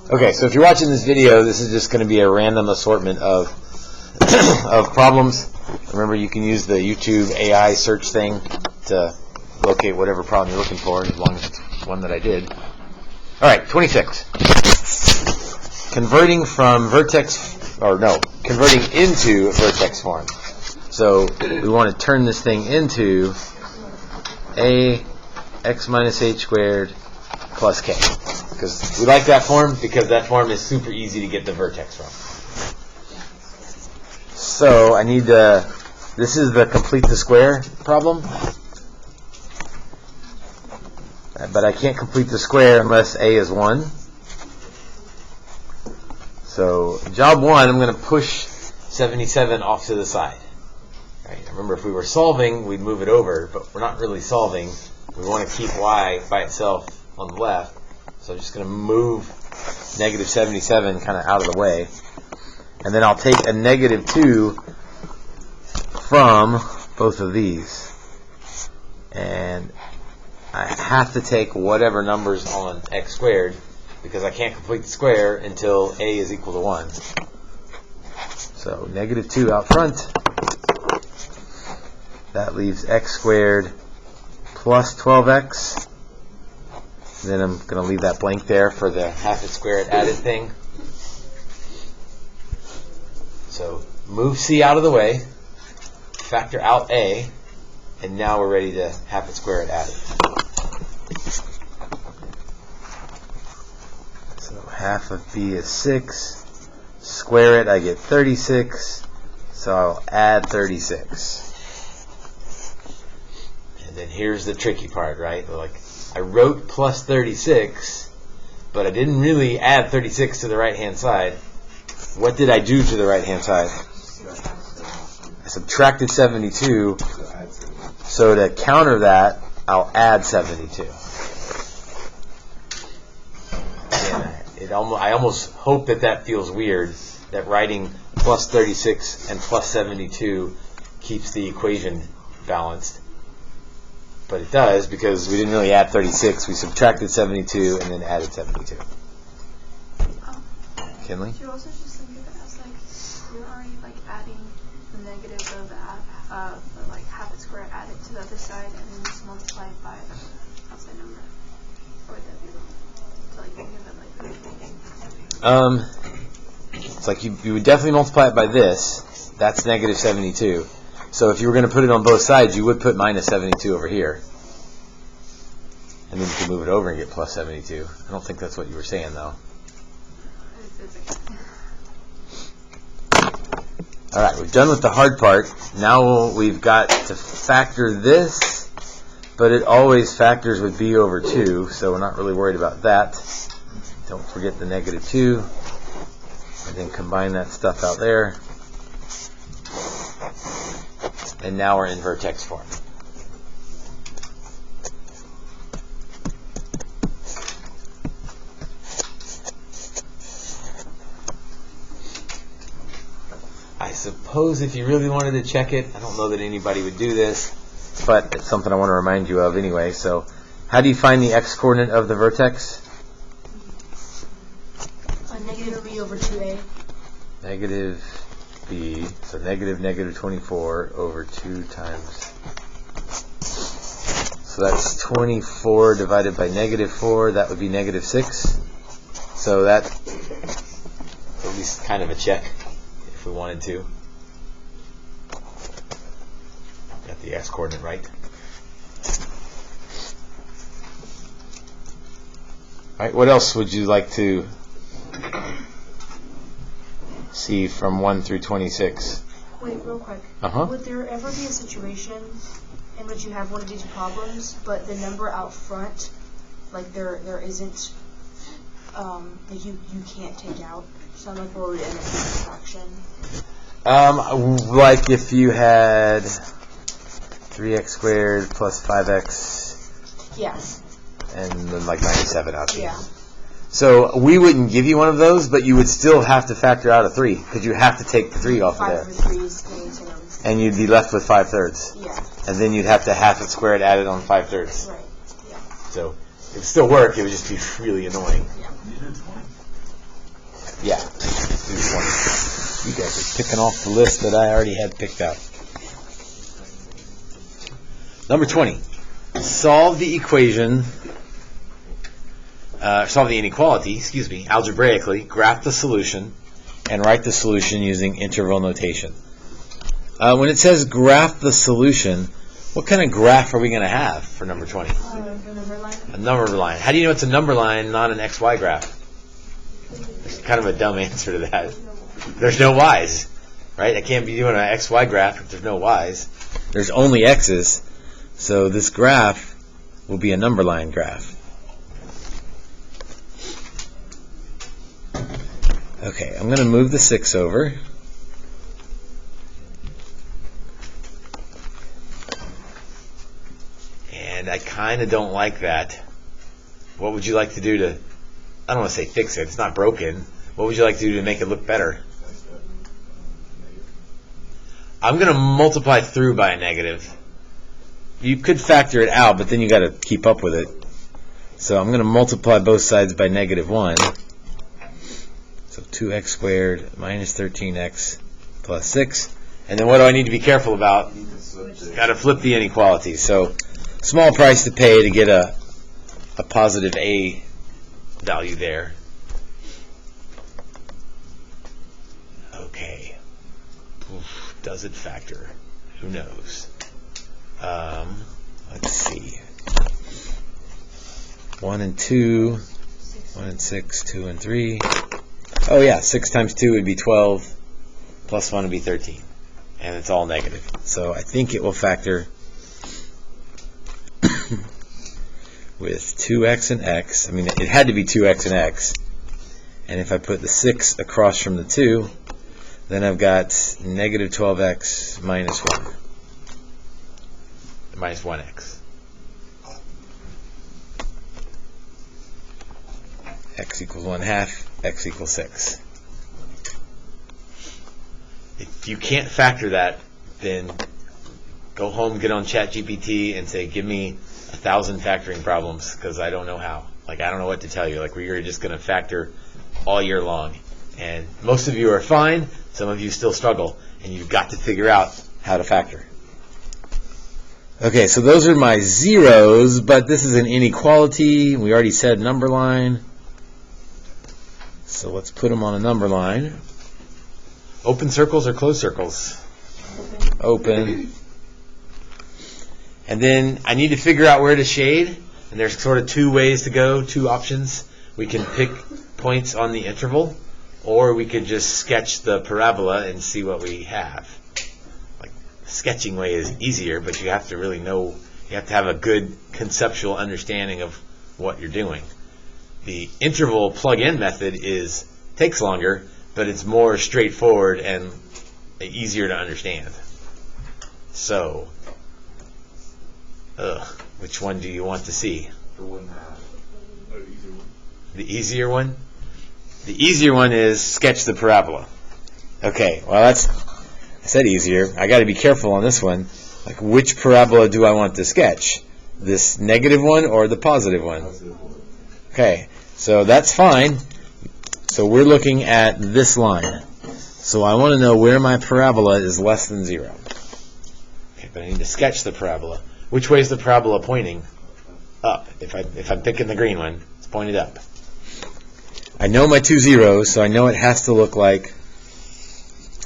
Okay, so if you're watching this video, this is just going to be a random assortment of of problems. Remember, you can use the YouTube AI search thing to locate whatever problem you're looking for, as long as it's one that I did. All right, 26. Converting into vertex form. So we want to turn this thing into ax minus h squared plus k. Because we like that form, because that form is super easy to get the vertex from. So I need this is the complete the square problem. But I can't complete the square unless a is 1. So job 1, I'm going to push 77 off to the side. Right? Remember, if we were solving, we'd move it over, but we're not really solving. We want to keep y by itself on the left. So I'm just going to move negative 77 kind of out of the way. And then I'll take a negative 2 from both of these. And I have to take whatever numbers on x squared, because I can't complete the square until a is equal to 1. So negative 2 out front. That leaves x squared plus 12x. Then I'm going to leave that blank there for the half it squared added thing. So move c out of the way, factor out a, and now we're ready to half it squared added. So half of b is 6. Square it, I get 36. So I'll add 36. And then here's the tricky part, right? Like, I wrote plus 36, but I didn't really add 36 to the right-hand side. What did I do to the right-hand side? I subtracted 72. So to counter that, I'll add 72. And I almost hope that feels weird, that writing plus 36 and plus 72 keeps the equation balanced. But it does, because we didn't really add 36. We subtracted 72 and then added 72. Kinley? Did you also just think of it as you're already adding the negative of half it square added to the other side, and then just multiply it by the outside number? Or would that be wrong? So think of it It's like you would definitely multiply it by this. That's negative 72. So if you were going to put it on both sides, you would put minus 72 over here. And then you can move it over and get plus 72. I don't think that's what you were saying, though. All right, we've done with the hard part. Now we've got to factor this, but it always factors with b over 2, so we're not really worried about that. Don't forget the negative 2. And then combine that stuff out there. And now we're in vertex form. I suppose if you really wanted to check it, I don't know that anybody would do this, but it's something I want to remind you of anyway. So how do you find the x-coordinate of the vertex? Negative b over 2a. Negative b, so negative 24 over 2 times. So that's 24 divided by negative 4. That would be negative 6. So that's at least kind of a check if we wanted to. Got the x-coordinate right. All right, what else would you like to see from 1 through 26? Wait, real quick. Uh-huh. Would there ever be a situation in which you have one of these problems, but the number out front, there isn't, that you can't take out? So where we would end up with a fraction? Like if you had 3x squared plus 5x. Yeah. And then 97 out here. Yeah. So we wouldn't give you one of those, but you would still have to factor out a 3, because you have to take the 3 off of there. 5 over 3 is and you'd be left with 5/3. Yeah. And then you'd have to half it squared added on 5/3. Right. Yeah. So it would still work, it would just be really annoying. Yeah. Just picking off the list that I already had picked out. Number 20. Solve the inequality, algebraically, graph the solution, and write the solution using interval notation. When it says graph the solution, what kind of graph are we going to have for number 20? A number line. How do you know it's a number line, not an XY graph? It's kind of a dumb answer to that. There's no Y's, right? I can't be doing an XY graph if there's no Y's. There's only X's. So this graph will be a number line graph. Okay, I'm going to move the 6 over. And I kind of don't like that. What would you like to do to, I don't want to say fix it, it's not broken. What would you like to do to make it look better? I'm going to multiply through by a negative. You could factor it out, but then you got to keep up with it. So I'm going to multiply both sides by -1. So 2x squared minus 13x plus 6. And then what do I need to be careful about? Got to flip the inequality. So small price to pay to get a positive a value there. Okay. Oof, does it factor? Who knows? Let's see. 1 and 2, 1 and 6, 2 and 3. Oh yeah, 6 times 2 would be 12, plus 1 would be 13. And it's all negative. So I think it will factor with 2x and x. I mean, it had to be 2x and x. And if I put the 6 across from the 2, then I've got negative 12x minus 1. Minus 1x. X equals 1/2, x equals 6. If you can't factor that, then go home, get on ChatGPT, and say, give me 1,000 factoring problems, because I don't know how. I don't know what to tell you. We're just going to factor all year long. And most of you are fine. Some of you still struggle, and you've got to figure out how to factor. Okay, so those are my zeros, but this is an inequality. We already said number line. So let's put them on a number line. Open circles or closed circles? Open. And then I need to figure out where to shade. And there's sort of 2 ways to go, 2 options. We can pick points on the interval, or we could just sketch the parabola and see what we have. Sketching way is easier, but you have to really know, you have to have a good conceptual understanding of what you're doing. The interval plug-in method takes longer, but it's more straightforward and easier to understand. So, which one do you want to see? The 1/2. The easier one? The easier one is sketch the parabola. Okay, well I said easier. I got to be careful on this one. Which parabola do I want to sketch? This negative one or the positive one? Okay, so that's fine. So we're looking at this line. So I want to know where my parabola is less than 0. Okay, but I need to sketch the parabola. Which way is the parabola pointing? Up. If I'm picking the green one, it's pointed up. I know my 2 zeros, so I know it has to look like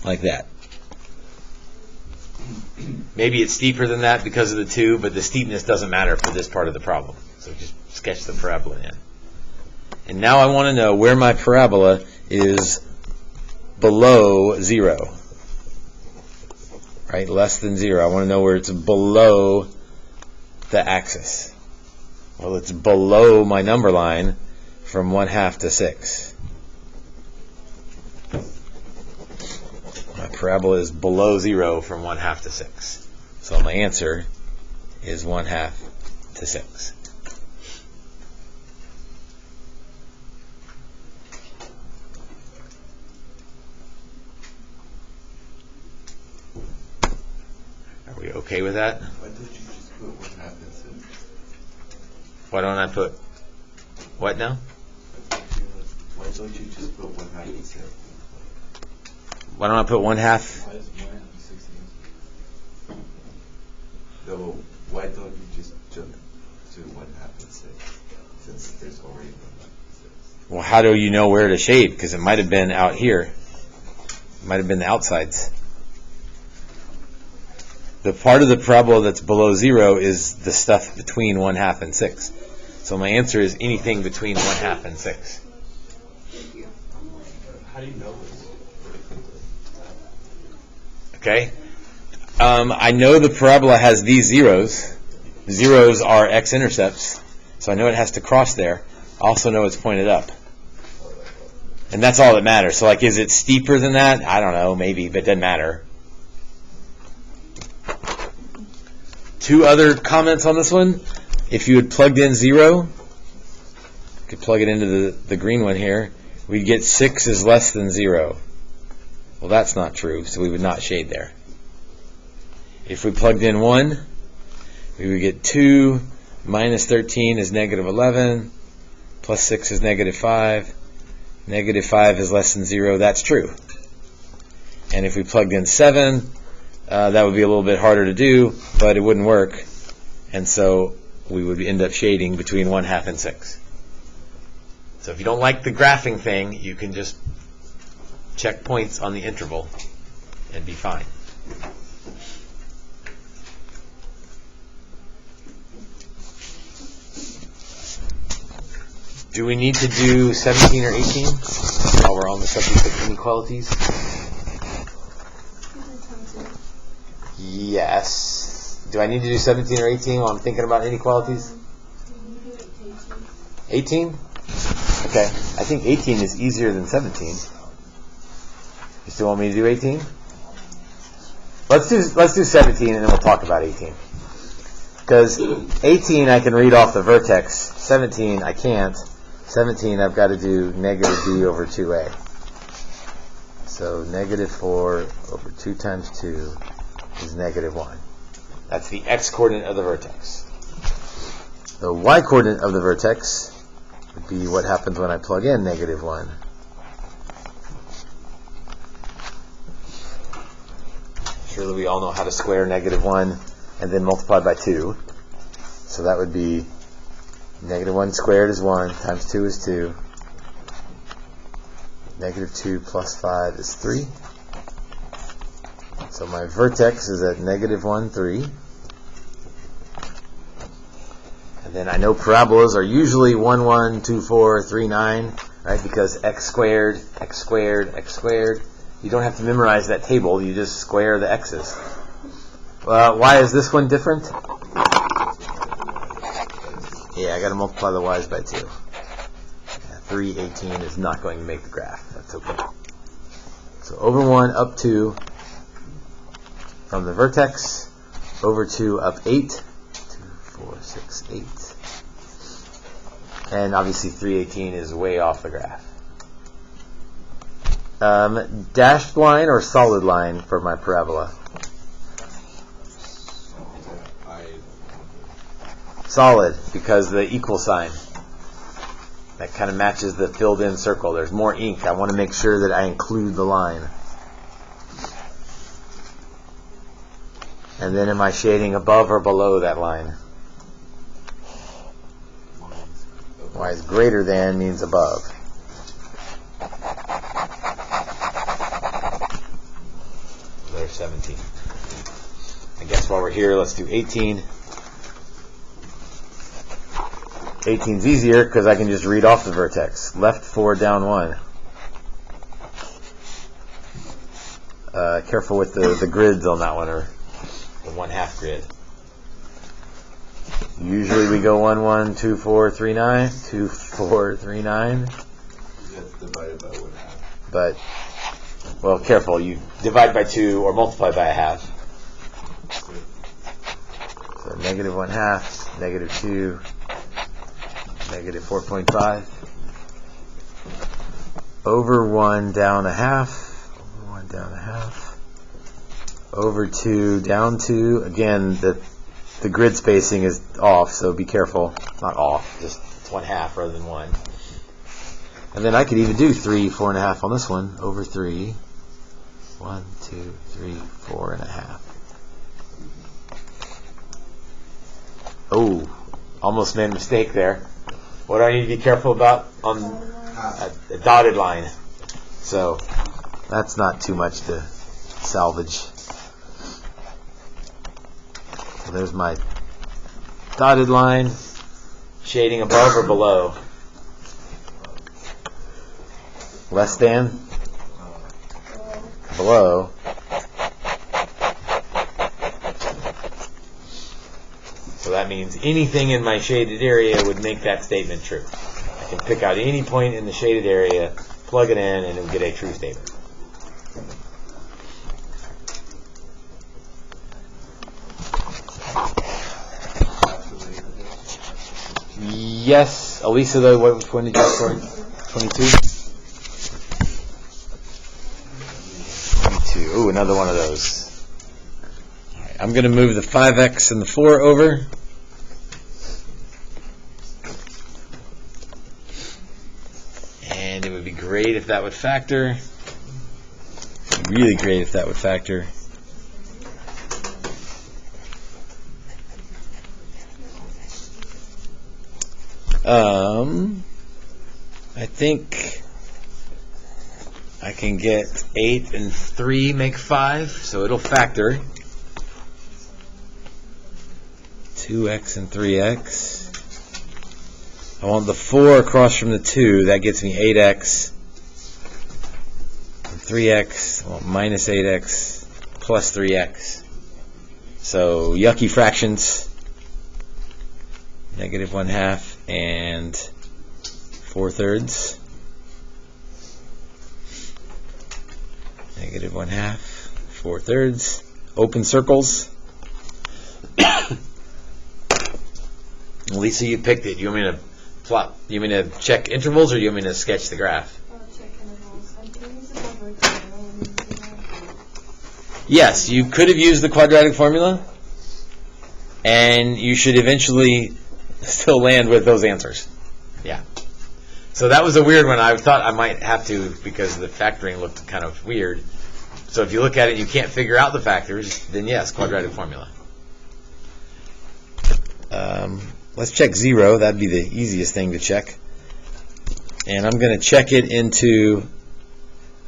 that. Maybe it's steeper than that because of the 2, but the steepness doesn't matter for this part of the problem. So just sketch the parabola in. And now I want to know where my parabola is below 0. Right? Less than 0. I want to know where it's below the axis. Well, it's below my number line from 1/2 to 6. My parabola is below 0 from 1/2 to 6. So my answer is 1/2 to 6. Are we okay with that? Why don't you just put 1/2 and 6? Why don't I put what now? Why don't you just put 1/2 and 6? Why don't I put 1/2? Why is 1/2 16? No, why don't you just jump to 1/2 and 6? Since there's already 1/2 and 6. Well, how do you know where to shade? Because it might have been out here. It might have been the outsides. The part of the parabola that's below 0 is the stuff between 1/2 and 6. So my answer is anything between 1/2 and 6. How do you know this? Okay? I know the parabola has these zeros. Zeros are x-intercepts, so I know it has to cross there. I also know it's pointed up. And that's all that matters. So, like, is it steeper than that? I don't know, maybe, but it doesn't matter. 2 other comments on this one. If you had plugged in 0, you could plug it into the green one here, we'd get 6 is less than 0. Well, that's not true, so we would not shade there. If we plugged in 1, we would get 2 minus 13 is negative 11, plus 6 is negative 5. Negative 5 is less than 0. That's true. And if we plugged in 7, that would be a little bit harder to do, but it wouldn't work. And so we would end up shading between 1/2 and 6. So if you don't like the graphing thing, you can just check points on the interval and be fine. Do we need to do 17 or 18 while we're on the subject of inequalities? Yes. Do I need to do 17 or 18 while I'm thinking about inequalities? 18? Okay. I think 18 is easier than 17. You still want me to do 18? Let's do 17 and then we'll talk about 18. Because 18 I can read off the vertex. 17 I can't. 17 I've got to do negative b over 2a. So negative 4 over 2 times 2 is negative 1. That's the x-coordinate of the vertex. The y-coordinate of the vertex would be what happens when I plug in negative 1. Surely we all know how to square negative 1 and then multiply by 2. So that would be negative 1 squared is 1, times 2 is 2. Negative 2 plus 5 is 3. So my vertex is at negative 1, 3. And then I know parabolas are usually 1, 1, 2, 4, 3, 9, right? Because x squared, x squared, x squared. You don't have to memorize that table. You just square the x's. Why is this one different? Yeah, I got to multiply the y's by 2. 318 is not going to make the graph. That's okay. So over 1 up 2 from the vertex, over 2 up 8, 2, 4, 6, 8. And obviously 318 is way off the graph. Dashed line or solid line for my parabola? Solid, because the equal sign. That kind of matches the filled in circle. There's more ink. I want to make sure that I include the line. And then am I shading above or below that line? Y is greater than means above. There's 17. I guess while we're here, let's do 18. 18 is easier because I can just read off the vertex. Left 4, down 1. Careful with the grids on that one, or the 1/2 grid. Usually we go 1, 1, 2, 4, 3, 9. 2, 4, 3, 9. That's divided by 1/2. But, well, careful. You divide by 2 or multiply by 1/2. So negative 1/2, negative 2. Negative 4.5. Over 1, down 1/2. Over 1, down 1/2. Over 2, down 2. Again, the grid spacing is off, so be careful. Not off, just it's 1/2 rather than 1. And then I could even do 3, 4.5 on this one. Over 3. 1, 2, 3, 4.5. Oh, almost made a mistake there. What do I need to be careful about on a dotted line? So that's not too much to salvage. So there's my dotted line, shading above or below. Less than? Below. So that means anything in my shaded area would make that statement true. I can pick out any point in the shaded area, plug it in, and it will get a true statement. Yes, Elisa, though, which one did you score? 22? 22. Ooh, another one of those. All right, I'm going to move the 5x and the 4 over. And it would be great if that would factor. Really great if that would factor. I think I can get 8 and 3 make 5, so it'll factor. 2x and 3x. I want the 4 across from the 2. That gets me 8x. And 3x, I want minus 8x plus 3x. So yucky fractions. Negative 1/2 and 4/3. Negative 1/2, 4/3. Open circles. Lisa, you picked it. You want me to plot? You want me to check intervals, or do you want me to sketch the graph? Check intervals. I'm doing the number Yes, you could have used the quadratic formula, and you should eventually still land with those answers. Yeah. So that was a weird one. I thought I might have to, because the factoring looked kind of weird. So if you look at it and you can't figure out the factors, then yes, quadratic formula. Let's check 0. That'd be the easiest thing to check. And I'm going to check it into,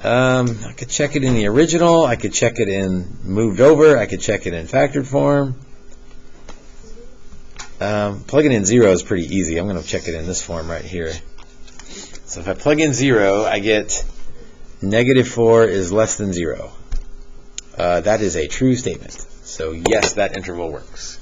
I could check it in the original, I could check it in moved over, I could check it in factored form. Plugging in 0 is pretty easy. I'm going to check it in this form right here. So if I plug in 0, I get negative 4 is less than 0. That is a true statement. So yes, that interval works.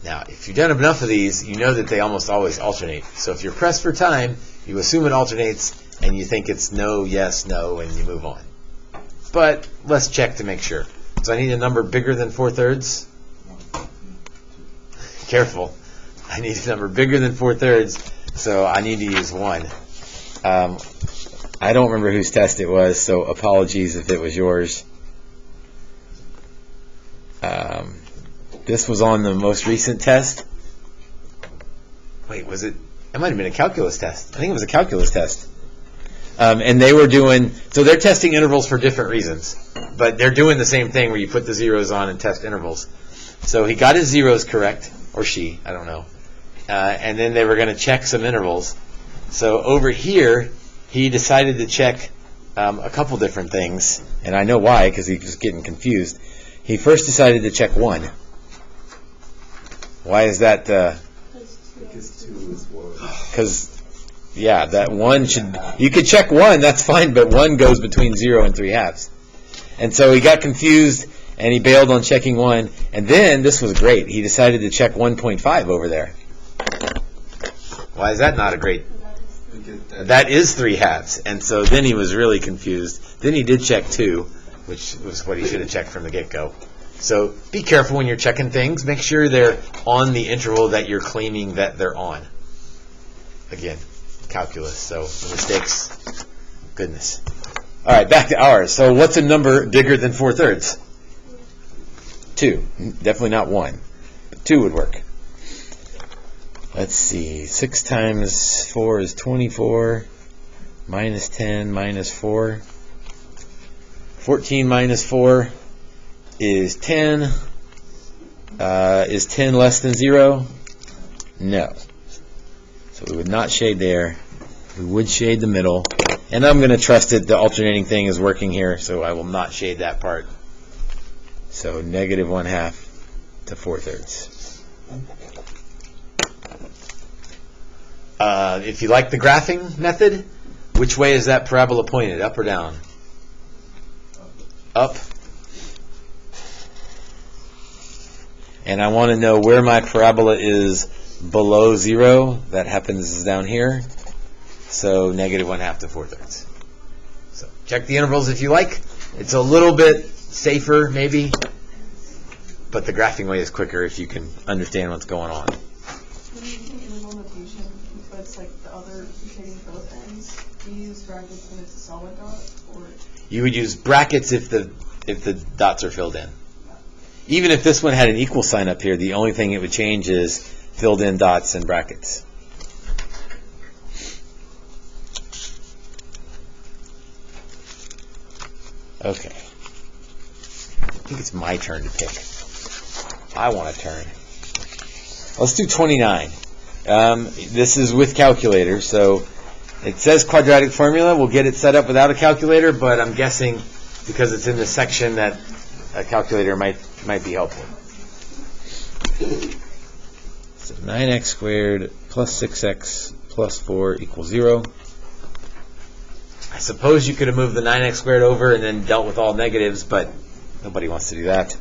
Now, if you've done enough of these, you know that they almost always alternate. So if you're pressed for time, you assume it alternates, and you think it's no, yes, no, and you move on. But let's check to make sure. So I need a number bigger than 4/3. Careful. I need a number bigger than 4/3, so I need to use 1. I don't remember whose test it was, so apologies if it was yours. This was on the most recent test. Wait, was it? It might have been a calculus test. I think it was a calculus test. And they were doing, so they're testing intervals for different reasons, but they're doing the same thing where you put the zeros on and test intervals. So he got his zeros correct, or she, I don't know. And then they were going to check some intervals. So over here, he decided to check a couple different things, and I know why, because he was getting confused. He first decided to check 1. Why is that? Because 2 is 1. Because, yeah, that 1 should, you could check 1, that's fine, but 1 goes between 0 and 3/2. And so he got confused, and he bailed on checking 1, and then, this was great, he decided to check 1.5 over there. Why is that not a great? That is 3/2, and so then he was really confused. Then he did check 2, which was what he should have checked from the get-go. So be careful when you're checking things. Make sure they're on the interval that you're claiming that they're on. Again, calculus, so mistakes, goodness. All right, back to ours. So what's a number bigger than 4/3? 2. Definitely not 1. But 2 would work. Let's see. 6 times 4 is 24. minus 10 minus 4. 14 minus 4 is 10. Is 10 less than 0? No. So we would not shade there. We would shade the middle. And I'm going to trust it. The alternating thing is working here, so I will not shade that part. So negative 1/2 to 4/3. If you like the graphing method, which way is that parabola pointed, up or down? Up. And I want to know where my parabola is below 0. That happens down here. So negative 1/2 to 4/3. So check the intervals if you like. It's a little bit safer, maybe, but the graphing way is quicker if you can understand what's going on. When you use interval notation, but it's like the other shading both ends, do you use brackets when it's a solid dot, or? You would use brackets if the dots are filled in. Even if this one had an equal sign up here, the only thing it would change is filled in dots and brackets. Okay. I think it's my turn to pick. I want a turn. Let's do 29. This is with calculator, so it says quadratic formula. We'll get it set up without a calculator, but I'm guessing because it's in this section that a calculator might be helpful. So 9x squared plus 6x plus 4 equals 0. I suppose you could have moved the 9x squared over and then dealt with all negatives, but nobody wants to do that.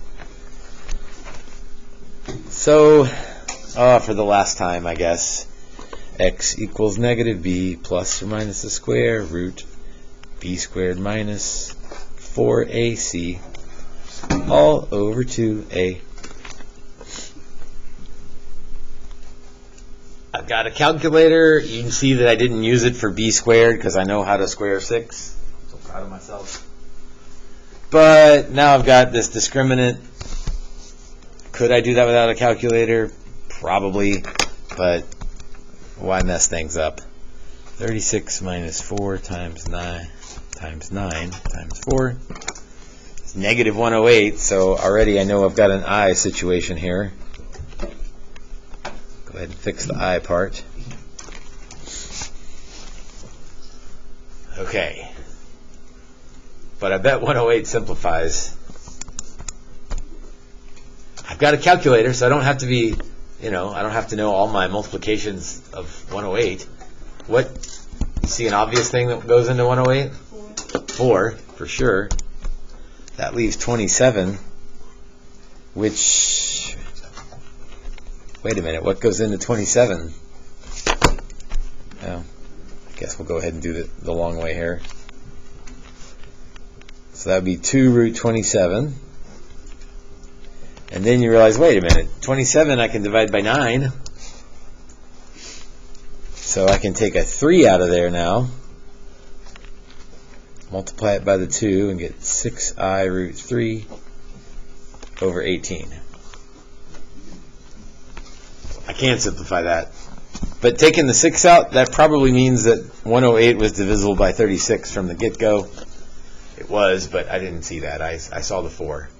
So, for the last time, I guess, x equals negative b plus or minus the square root b squared minus 4ac all over 2a. I've got a calculator. You can see that I didn't use it for b squared because I know how to square 6. So proud of myself. But now I've got this discriminant. Could I do that without a calculator? Probably, but why mess things up? 36 minus 4 times 9 times 4 is negative 108, so already I know I've got an I situation here. Go ahead and fix the I part. Okay. But I bet 108 simplifies. I've got a calculator, so I don't have to be, I don't have to know all my multiplications of 108. What? You see an obvious thing that goes into 108? 4, for sure. That leaves 27, which, wait a minute, what goes into 27? Oh, I guess we'll go ahead and do the long way here. So that would be 2 root 27. And then you realize, wait a minute, 27 I can divide by 9. So I can take a 3 out of there now, multiply it by the 2, and get 6i root 3 over 18. I can't simplify that. But taking the 6 out, that probably means that 108 was divisible by 36 from the get-go. It was, but I didn't see that. I saw the 4.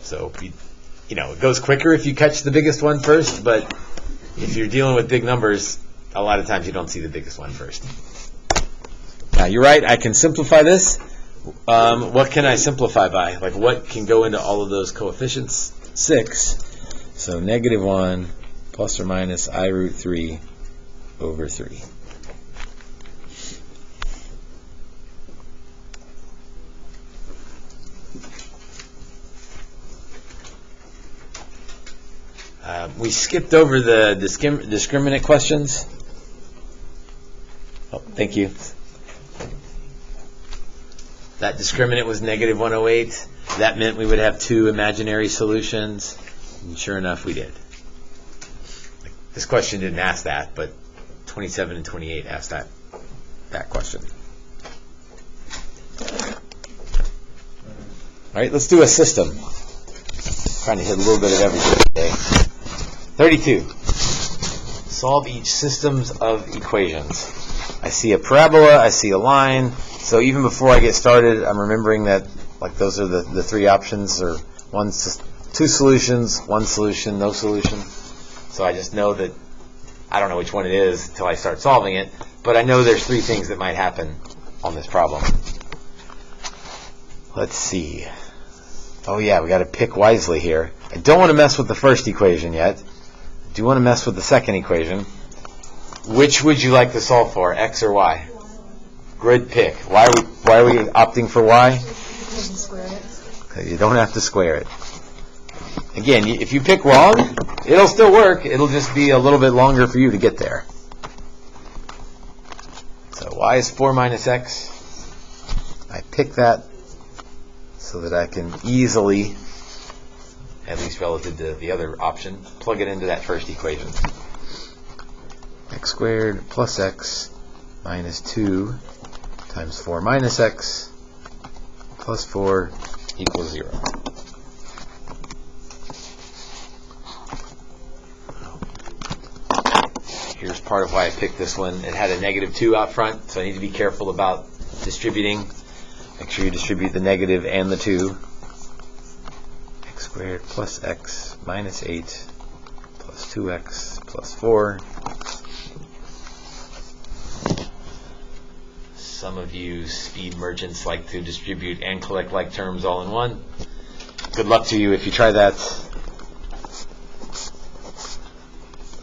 So, it goes quicker if you catch the biggest one first, but if you're dealing with big numbers, a lot of times you don't see the biggest one first. Now, you're right, I can simplify this. What can I simplify by? Like, what can go into all of those coefficients? 6. So, negative 1 plus or minus I root 3 over 3. We skipped over the discriminant questions. Oh, thank you. That discriminant was negative 108. That meant we would have 2 imaginary solutions. And sure enough, we did. This question didn't ask that, but 27 and 28 asked that question. All right, let's do a system. Trying to hit a little bit of everything today. 32. solve each systems of equations. I see a parabola, I see a line, so even before I get started, I'm remembering that like those are the three options, or two solutions, one solution, no solution. So I just know that I don't know which one it is until I start solving it, but I know there's three things that might happen on this problem. Let's see. Oh yeah, we got to pick wisely here. I don't want to mess with the first equation yet. I do want to mess with the second equation. Which would you like to solve for, x or y? Good pick. Why are we opting for y? Okay, you don't have to square it. Again, if you pick wrong, it'll still work. It'll just be a little bit longer for you to get there. So y is 4 minus x. I pick that so that I can easily, at least relative to the other option, plug it into that first equation. X squared plus x minus 2 times 4 minus x plus 4 equals 0. Here's part of why I picked this one. It had a negative 2 out front, so I need to be careful about distributing. Make sure you distribute the negative and the 2. X squared plus x minus 8 plus 2x plus 4. Some of you speed merchants like to distribute and collect like terms all in one. Good luck to you if you try that.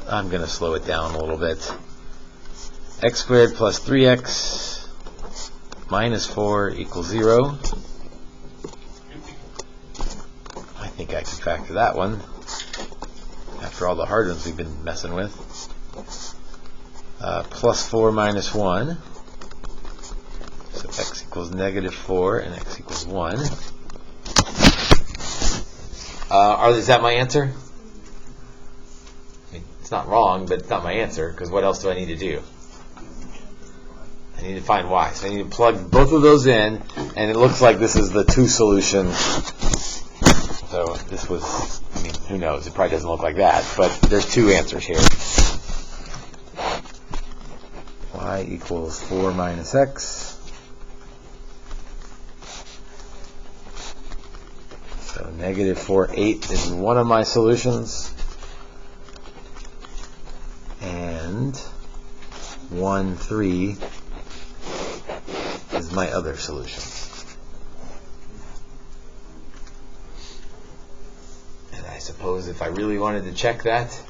I'm going to slow it down a little bit. X squared plus 3x minus 4 equals 0. I think I can factor that one after all the hard ones we've been messing with. Plus 4 minus 1. So x equals negative 4 and x equals 1. Is that my answer? It's not wrong, but it's not my answer, because what else do I need to do? I need to find y. So I need to plug both of those in, and it looks like this is the 2 solution. So this was, who knows? It probably doesn't look like that, but there's 2 answers here. Y equals 4 minus x. So negative 4, 8 is one of my solutions. And 1, 3 is my other solution. And I suppose if I really wanted to check that,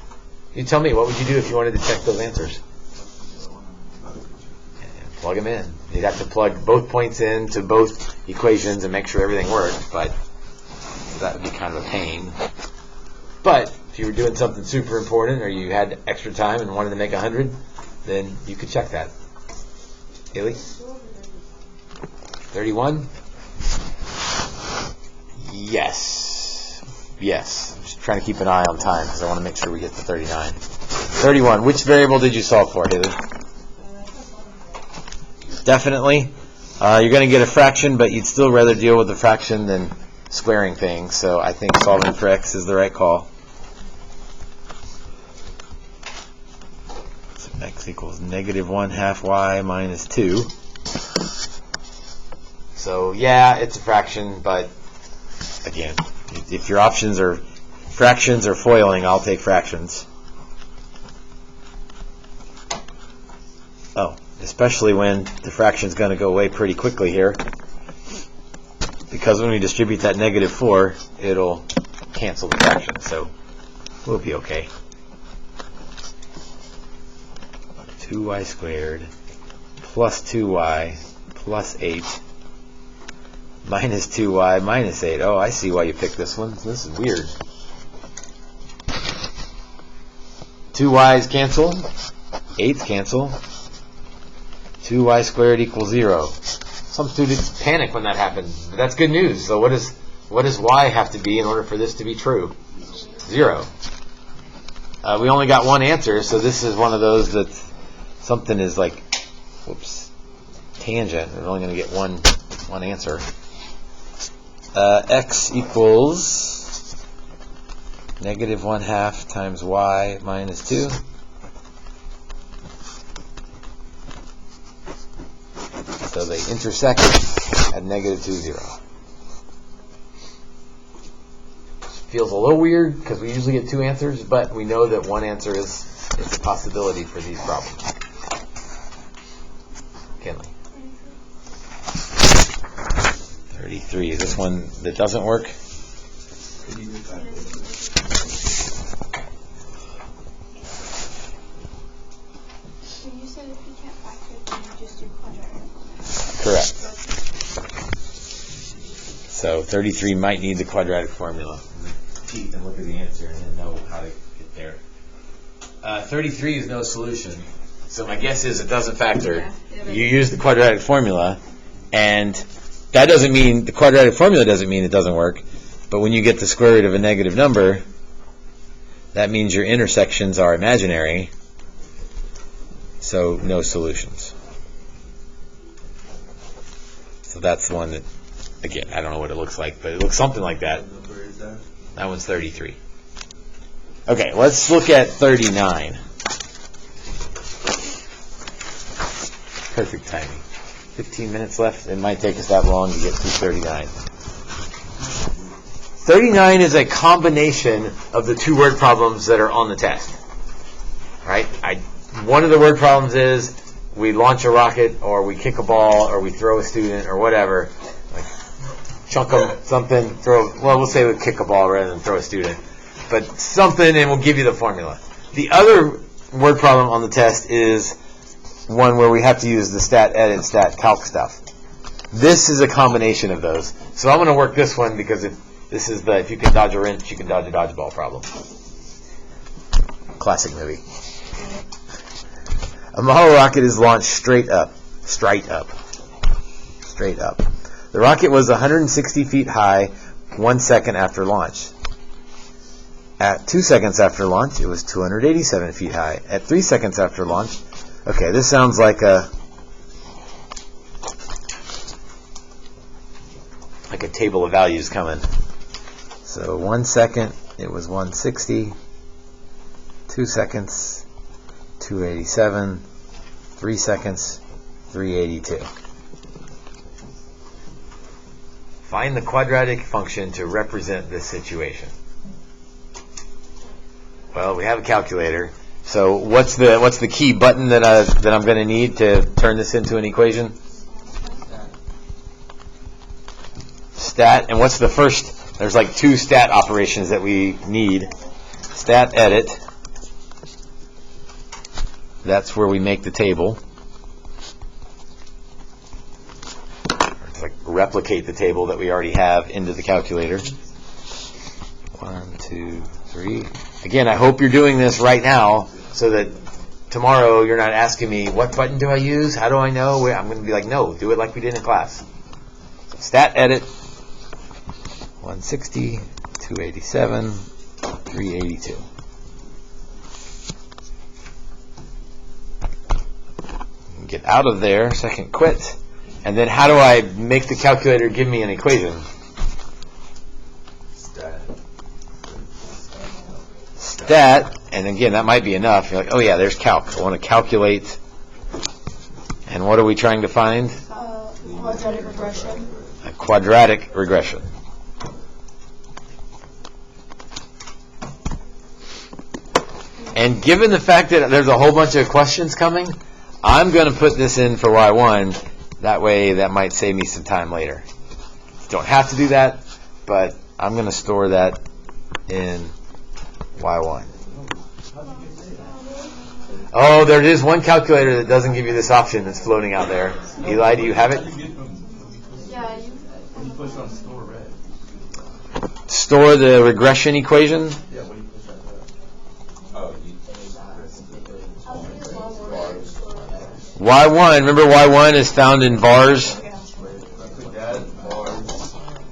you tell me, what would you do if you wanted to check those answers? And plug them in. You'd have to plug both points in to both equations and make sure everything worked, but that would be kind of a pain. But if you were doing something super important, or you had extra time and wanted to make 100, then you could check that. Haley? 31? Yes. I'm just trying to keep an eye on time because I want to make sure we get to 39. 31. Which variable did you solve for, Haley? Definitely. You're going to get a fraction, but you'd still rather deal with the fraction than squaring things. So I think solving for x is the right call. So x equals negative 1/2 y minus 2. So yeah, it's a fraction, but again, if your options are fractions or foiling, I'll take fractions. Oh, especially when the fraction's going to go away pretty quickly here. Because when we distribute that negative 4, it'll cancel the fraction, so we'll be okay. 2y squared plus 2y plus 8 minus 2y minus 8. Oh, I see why you picked this one. This is weird. 2y's cancel. 8's cancel. 2y squared equals 0. Some students panic when that happens, but that's good news. So what does y have to be in order for this to be true? 0. We only got one answer, so this is one of those that something is like, tangent. We're only going to get one answer. X equals negative 1/2 times y minus 2. So they intersect at -2, 0. Feels a little weird because we usually get 2 answers, but we know that one answer is a possibility for these problems. Kenley. 33. Is this one that doesn't work? Could you do that? So you said if you can't factor it, then you just do quadratic. Correct. So 33 might need the quadratic formula. Repeat and look at the answer and then know how to get there. 33 is no solution. So my guess is it doesn't factor. You use the quadratic formula, and that doesn't mean, the quadratic formula doesn't mean it doesn't work, but when you get the square root of a negative number, that means your intersections are imaginary, so no solutions. So that's the one that, again, I don't know what it looks like, but it looks something like that. What number is that? That one's 33. Okay, let's look at 39. Perfect timing. 15 minutes left. It might take us that long to get through 39. 39 is a combination of the 2 word problems that are on the test. Right? One of the word problems is we launch a rocket, or we kick a ball, or we throw a student, or whatever. Like, chunk them, something, we'll say we kick a ball rather than throw a student. But something, and we'll give you the formula. The other word problem on the test is one where we have to use the stat edit, stat calc stuff. This is a combination of those. So I'm going to work this one because if you can dodge a wrench, you can dodge a dodgeball problem. Classic movie. A model rocket is launched straight up. The rocket was 160 feet high 1 second after launch. At 2 seconds after launch, it was 287 feet high. At 3 seconds after launch, okay, this sounds like a table of values coming. So 1 second, it was 160. 2 seconds, 287. 3 seconds, 382. Find the quadratic function to represent this situation. Well, we have a calculator. So what's the key button that I'm going to need to turn this into an equation? Stat. And what's the first? There's like 2 stat operations that we need. Stat edit. That's where we make the table. It's like replicate the table that we already have into the calculator. 1, 2, 3. Again, I hope you're doing this right now so that tomorrow you're not asking me, what button do I use? How do I know? I'm going to be like, no, do it like we did in class. So stat edit, 160, 287, 382. Get out of there, second quit. And then how do I make the calculator give me an equation? Stat, and again, that might be enough. You're like, oh yeah, there's calc. I want to calculate. And what are we trying to find? Quadratic regression. A quadratic regression. And given the fact that there's a whole bunch of questions coming, I'm going to put this in for Y1. That way, that might save me some time later. Don't have to do that, but I'm going to store that in Y1. Oh, there is one calculator that doesn't give you this option that's floating out there. Eli, do you have it? Yeah, You push on store red. Store the regression equation. Yeah, what do you push on that? Oh, Y1, remember Y1 is found in vars.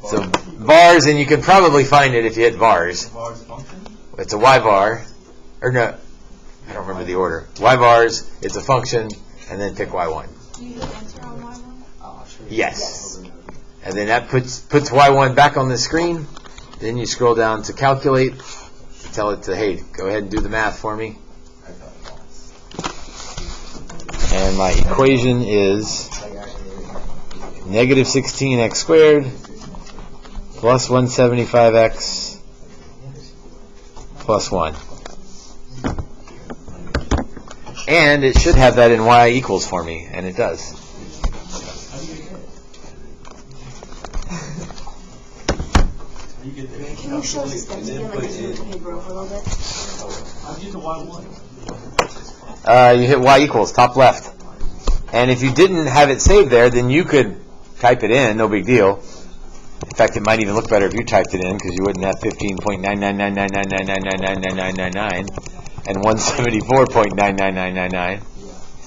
So vars, and you can probably find it if you hit vars. It's a Y var, or no, I don't remember the order. Y vars, it's a function, and then pick Y1. do you answer on Y1? Yes. And then that puts Y1 back on the screen. Then you scroll down to calculate. Tell it to, hey, go ahead and do the math for me. And my equation is negative 16x squared plus 175x plus 1. And it should have that in y equals for me, and it does. Can you show us the steps again, like just move the paper over a little bit? You hit y equals, top left. And if you didn't have it saved there, then you could type it in, no big deal. In fact, it might even look better if you typed it in, because you wouldn't have 15.99999999999 and 174.99999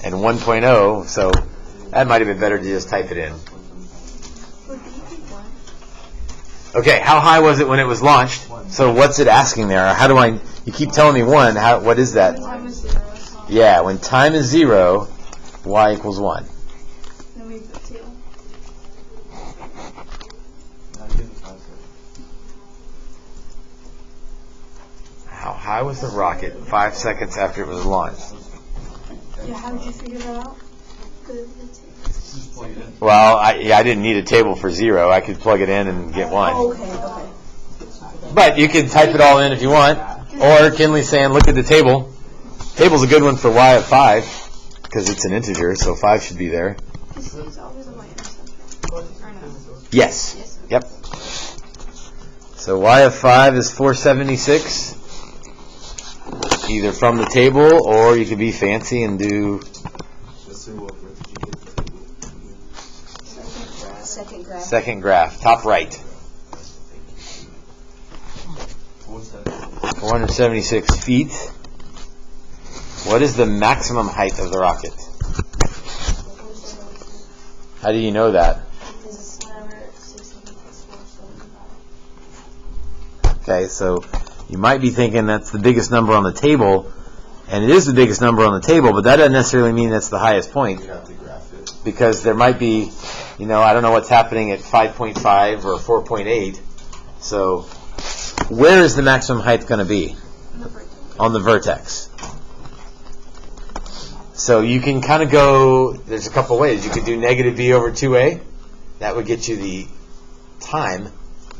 and 1.0, so that might have been better to just type it in. Okay, how high was it when it was launched? So what's it asking there? How do I, you keep telling me 1, what is that? Time is 0. Yeah, when time is 0, y equals 1. Then we put 2. How high was the rocket 5 seconds after it was launched? Yeah, how did you figure that out? Well, I didn't need a table for 0. I could plug it in and get 1. Oh, okay. But you can type it all in if you want. Or Kinley's saying, look at the table. Table's a good one for y of 5, because it's an integer, so 5 should be there. Is always a y-intercept? Or no? Yes. Yes. Yep. So y of 5 is 476, either from the table, or you could be fancy and do second graph, top right. 476 feet. What is the maximum height of the rocket? How do you know that? Okay, so you might be thinking that's the biggest number on the table, and it is the biggest number on the table, but that doesn't necessarily mean that's the highest point. You have to graph it. Because there might be, I don't know what's happening at 5.5 or 4.8. So where is the maximum height going to be? On the vertex. So you can kind of go, there's a couple ways. You could do negative b over 2a. That would get you the time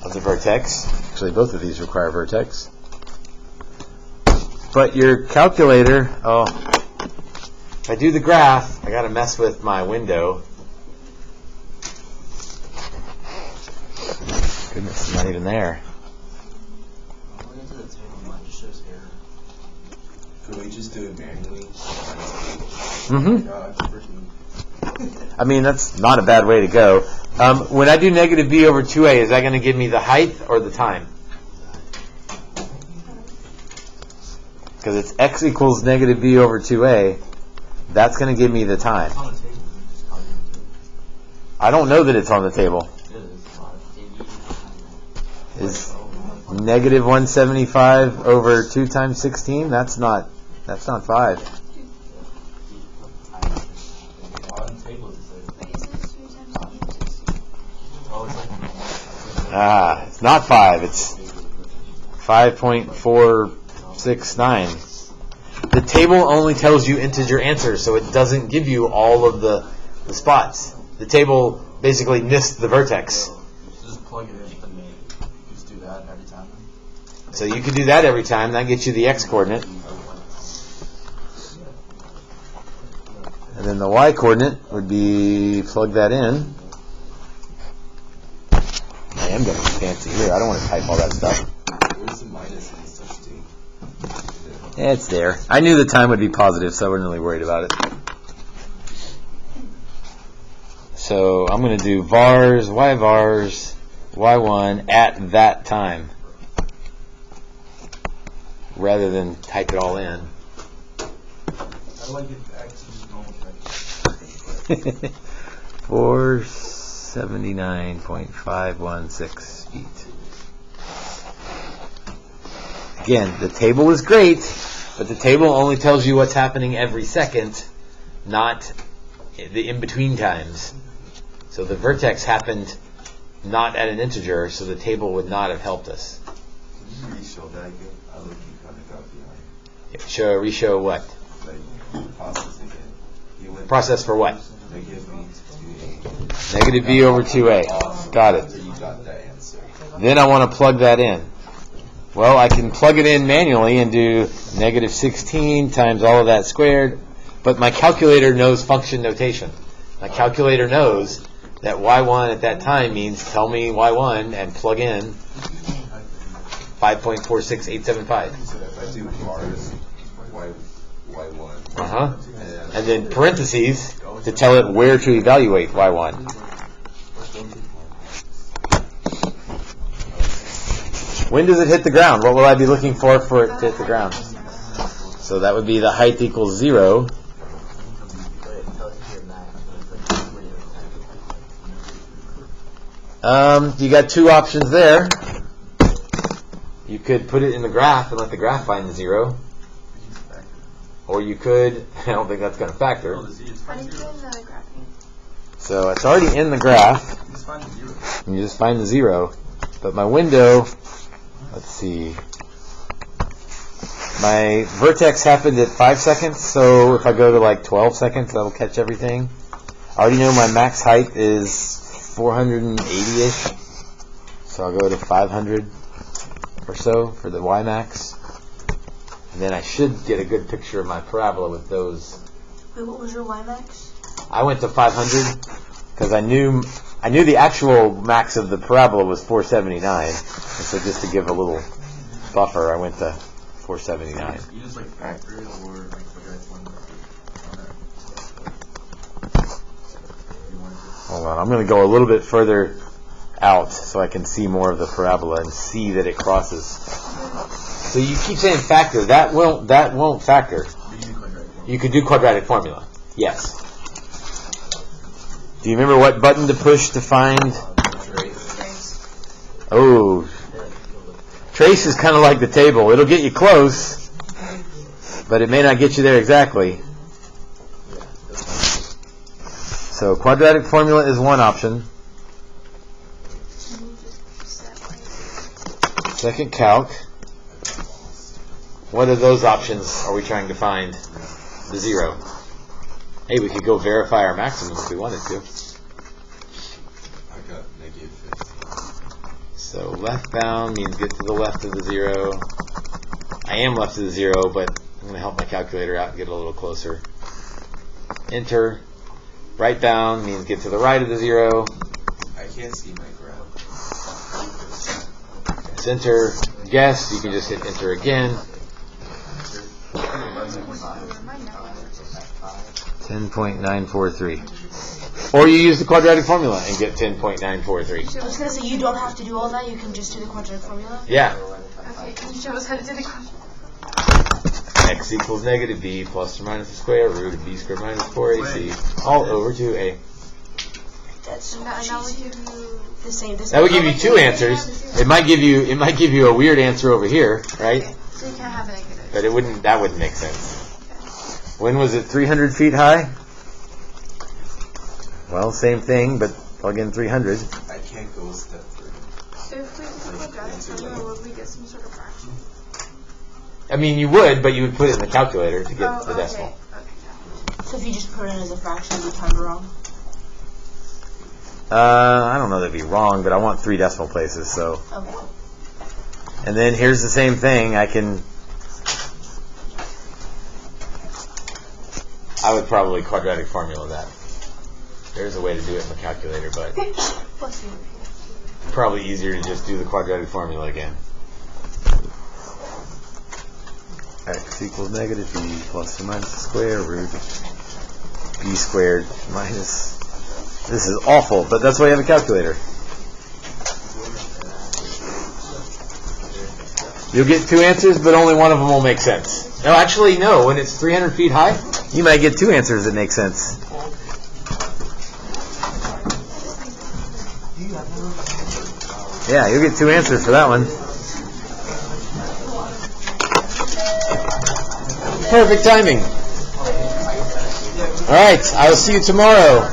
of the vertex. Actually, both of these require vertex. But your calculator, if I do the graph, I got to mess with my window. Goodness, it's not even there. Could we just do it manually? I mean, that's not a bad way to go. When I do negative b over 2a, is that going to give me the height or the time? Because it's x equals negative b over 2a. That's going to give me the time. I don't know that it's on the table. Is negative 175 over 2 times 16? That's not 5. It's not 5. It's 5.469. The table only tells you integer answers, so it doesn't give you all of the spots. The table basically missed the vertex. Just plug it in and just do that every time. So you could do that every time. That gets you the x-coordinate. And then the y-coordinate would be, plug that in. I am going to be fancy here. I don't want to type all that stuff. Where's the minus in this stuff, too? It's there. I knew the time would be positive, so I wasn't really worried about it. So I'm going to do vars, y1 at that time, rather than type it all in. How do I get back to the normal track? 479.516 feet. Again, the table is great, but the table only tells you what's happening every second, not the in-between times. So the vertex happened not at an integer, so the table would not have helped us. Can you re-show that again? I look, you kind of got behind. Reshow what? Like, process again. Process for what? Negative b to a. Negative b over 2a. Got it. After you got that answer. Then I want to plug that in. Well, I can plug it in manually and do negative 16 times all of that squared, but my calculator knows function notation. My calculator knows that y1 at that time means tell me y1 and plug in 5.46875. So if I do bars, y1. Uh-huh. And then parentheses to tell it where to evaluate y1. When does it hit the ground? What will I be looking for it to hit the ground? So that would be the height equals 0. You got two options there. You could put it in the graph and let the graph find the 0. Or you could, I don't think that's going to factor. How do you put in the graphing? So it's already in the graph. You just find the 0. But my window, let's see. My vertex happened at 5 seconds, so if I go to like 12 seconds, that'll catch everything. I already know my max height is 480-ish. So I'll go to 500 or so for the Y max. And then I should get a good picture of my parabola with those. Wait, what was your Y max? I went to 500 because I knew the actual max of the parabola was 479. And so just to give a little buffer, I went to 479. You just like factor it or like quadratic formula Hold on, I'm going to go a little bit further out so I can see more of the parabola and see that it crosses. So you keep saying factor. That won't factor. You could do quadratic formula. Yes. Do you remember what button to push to find? Oh, trace is kind of like the table. It'll get you close, but it may not get you there exactly. So quadratic formula is one option. Second, calc. What of those options are we trying to find? The 0. Hey, we could go verify our maximum if we wanted to. I got negative 15. So left bound means get to the left of the 0. I am left of the 0, but I'm going to help my calculator out and get a little closer. Enter. Right bound means get to the right of the 0. I can't see my graph. Press enter. Guess. You can just hit enter again. 10.943. Or you use the quadratic formula and get 10.943. I was going to say, you don't have to do all that, you can just do the quadratic formula? Yeah. Okay, can you show us how to do the question? X equals negative b plus or minus the square root of b squared minus 4ac all over 2a. That's so And that would give you the same. That would give you two answers. It might give you a weird answer over here, right? So you can't have a negative. But that wouldn't make sense. When was it 300 feet high? Well, same thing, but plug in 300. I can't go a step further. So if we did the quadratic formula, would we get some sort of fraction? I mean, you would, but you would put it in the calculator to get the decimal. Okay. So if you just put it in as a fraction, you timed wrong? I don't know that'd be wrong, but I want 3 decimal places, so. Okay. And then here's the same thing. I would probably quadratic formula that. There's a way to do it in the calculator, but Bless you. probably easier to just do the quadratic formula again. X equals negative b plus or minus the square root of b squared minus. This is awful, but that's why you have a calculator. You'll get 2 answers, but only one of them will make sense. No, actually, no. When it's 300 feet high, you might get 2 answers that make sense. Yeah, you'll get 2 answers for that one. Perfect timing. All right, I will see you tomorrow.